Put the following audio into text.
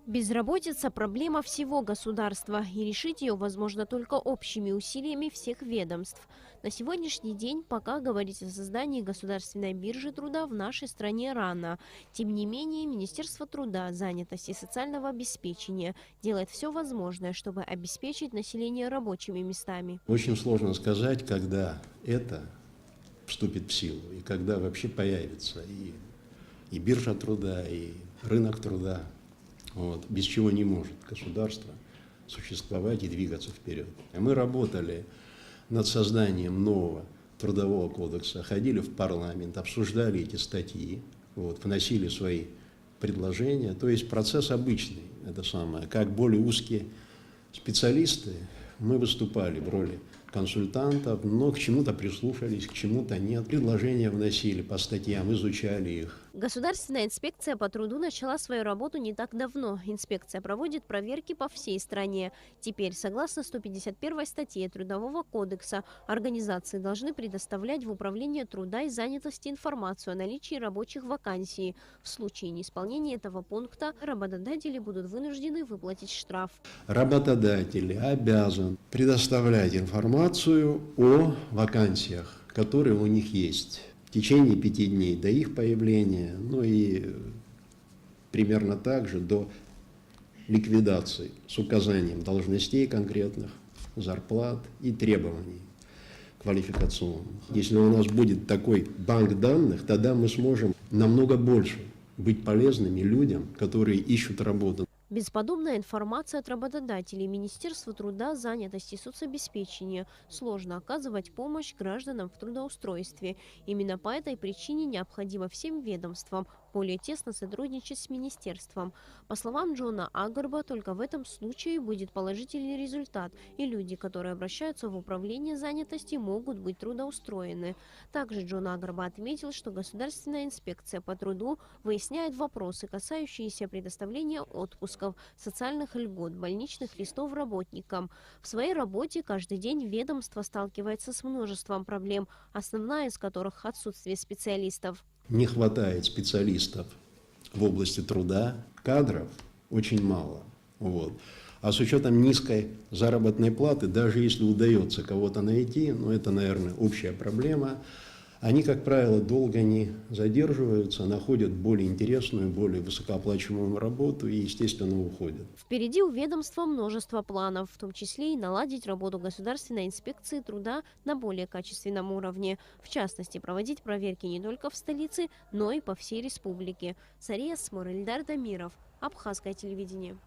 Безработица – проблема всего государства, и решить ее возможно только общими усилиями всех ведомств. На сегодняшний день пока говорить о создании государственной биржи труда в нашей стране рано. Тем не менее, Министерство труда, занятости и социального обеспечения делает все возможное, чтобы обеспечить население рабочими местами. Очень сложно сказать, когда это вступит в силу, и когда вообще появится и биржа труда, и рынок труда. Вот, без чего не может государство существовать и двигаться вперед. Мы работали над созданием нового трудового кодекса, ходили в парламент, обсуждали эти статьи, вот, вносили свои предложения. То есть процесс обычный, это самое. Как более узкие специалисты мы выступали в роли консультантов, но к чему-то прислушались, к чему-то нет. Предложения вносили по статьям, изучали их. Государственная инспекция по труду начала свою работу не так давно. Инспекция проводит проверки по всей стране. Теперь, согласно 151 статье Трудового кодекса, организации должны предоставлять в Управление труда и занятости информацию о наличии рабочих вакансий. В случае неисполнения этого пункта работодатели будут вынуждены выплатить штраф. Работодатель обязан предоставлять информацию о вакансиях, которые у них есть в течение 5 дней до их появления, ну и примерно так же до ликвидации с указанием должностей конкретных, зарплат и требований квалификационных. Если у нас будет такой банк данных, тогда мы сможем намного больше быть полезными людям, которые ищут работу. Бесподобная информация от работодателей, Министерству труда, занятости и соцобеспечения. Сложно оказывать помощь гражданам в трудоустройстве. Именно по этой причине необходимо всем ведомствам более тесно сотрудничать с министерством. По словам Джона Агарба, только в этом случае будет положительный результат, и люди, которые обращаются в управление занятости, могут быть трудоустроены. Также Джон Агарба отметил, что Государственная инспекция по труду выясняет вопросы, касающиеся предоставления отпусков, социальных льгот, больничных листов работникам. В своей работе каждый день ведомство сталкивается с множеством проблем, основная из которых – отсутствие специалистов. Не хватает специалистов в области труда, кадров очень мало. Вот. А с учетом низкой заработной платы, даже если удается кого-то найти, ну это, наверное, общая проблема, они, как правило, долго не задерживаются, находят более интересную, более высокооплачиваемую работу и, естественно, уходят. Впереди у ведомства множество планов, в том числе и наладить работу Государственной инспекции труда на более качественном уровне. В частности, проводить проверки не только в столице, но и по всей республике. Сария Смор, Ильдар Дамиров, Абхазское телевидение.